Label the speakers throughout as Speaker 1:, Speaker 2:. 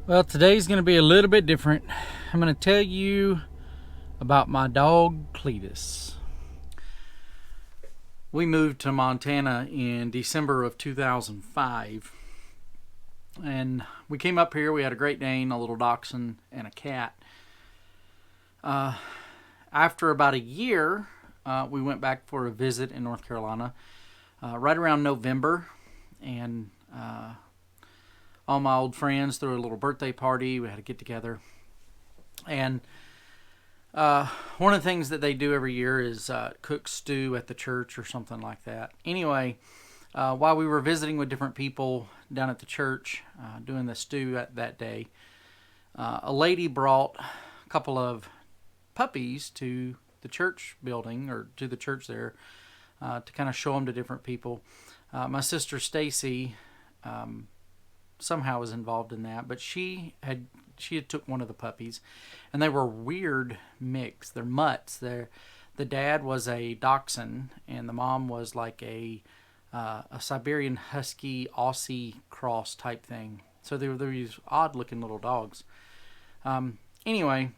Speaker 1: Well, today's going to be a little bit different. I'm going to tell you about my dog Cledus. We moved to Montana in December of 2005, and we came up here. We had a Great Dane, a little dachshund, and a cat. After about a year, we went back for a visit in North Carolina right around November, and all my old friends threw a little birthday party. We had a get together, and one of the things that they do every year is cook stew at the church or something like that. Anyway, while we were visiting with different people down at the church doing the stew that day, a lady brought a couple of puppies to the church building or to the church there to kind of show them to different people. My sister Stacy somehow was involved in that, but she had took one of the puppies, and they were weird mix. They're mutts. The dad was a dachshund, and the mom was like a Siberian Husky Aussie cross type thing. So they were these odd looking little dogs. Anyway,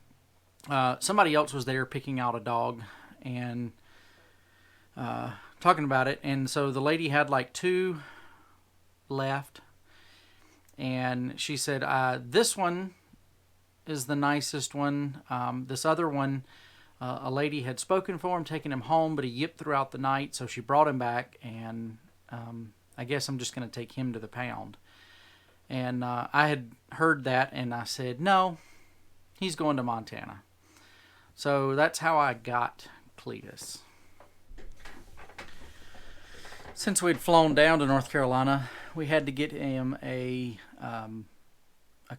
Speaker 1: somebody else was there picking out a dog and talking about it, and so the lady had like two left, and she said, "This one is the nicest one. This other one, a lady had spoken for him, taking him home, but he yipped throughout the night, so she brought him back, and I guess I'm just going to take him to the pound." And I had heard that, and I said, "No, he's going to Montana." So that's how I got Cledus. Since we'd flown down to North Carolina, we had to get him a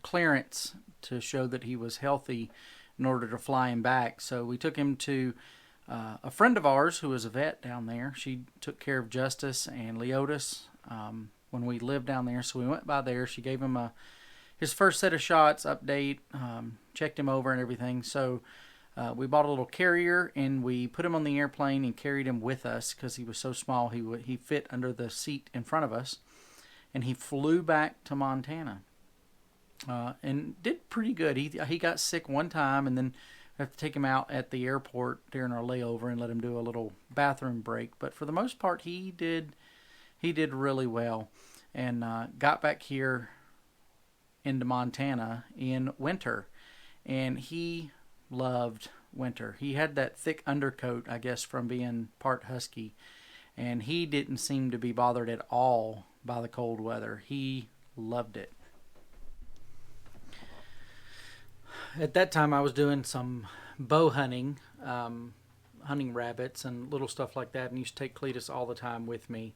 Speaker 1: clearance to show that he was healthy in order to fly him back. So we took him to a friend of ours who was a vet down there. She took care of Justice and Leotis when we lived down there. So we went by there. She gave him his first set of shots, update, checked him over and everything. So we bought a little carrier, and we put him on the airplane and carried him with us because he was so small. He fit under the seat in front of us, and he flew back to Montana. And did pretty good. He got sick one time, and then we have to take him out at the airport during our layover and let him do a little bathroom break. But for the most part, he did really well, and got back here into Montana in winter, and he loved winter. He had that thick undercoat, I guess, from being part husky, and he didn't seem to be bothered at all by the cold weather. He loved it. At that time, I was doing some bow hunting, hunting rabbits and little stuff like that, and used to take Cletus all the time with me.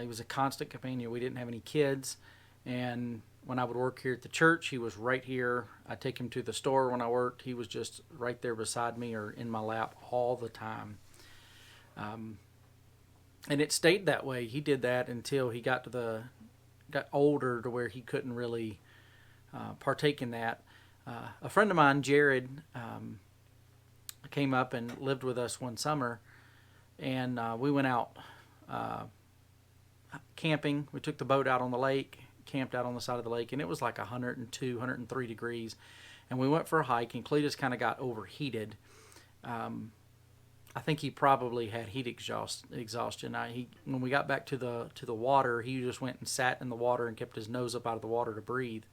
Speaker 1: He was a constant companion. We didn't have any kids, and when I would work here at the church, he was right here. I'd take him to the store when I worked. He was just right there beside me or in my lap all the time. And it stayed that way. He did that until he got older to where he couldn't really partake in that. A friend of mine, Jared, came up and lived with us one summer, and we went out camping. We took the boat out on the lake, camped out on the side of the lake, and it was like 102, 103 degrees. And we went for a hike, and Cletus kind of got overheated. I think he probably had heat exhaustion. When we got back to the water, he just went and sat in the water and kept his nose up out of the water to breathe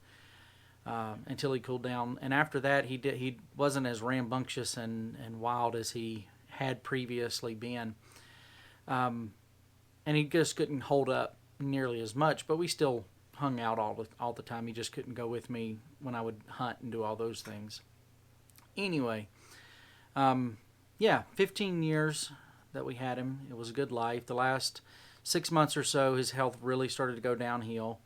Speaker 1: until he cooled down. And after that, he wasn't as rambunctious and wild as he had previously been. And he just couldn't hold up nearly as much, but we still hung out all the time. He just couldn't go with me when I would hunt and do all those things. Anyway, 15 years that we had him. It was a good life. The last 6 months or so, his health really started to go downhill.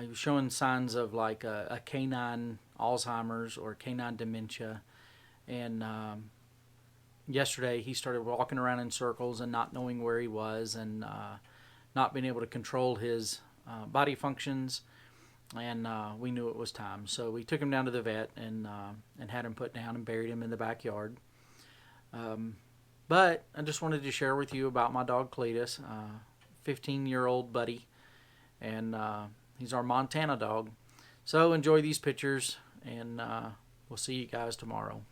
Speaker 1: He was showing signs of like a canine Alzheimer's or canine dementia. And yesterday he started walking around in circles and not knowing where he was, and not being able to control his body functions. And we knew it was time. So we took him down to the vet and had him put down and buried him in the backyard. But I just wanted to share with you about my dog Cledus, 15-year-old buddy. And he's our Montana dog. So enjoy these pictures, and we'll see you guys tomorrow.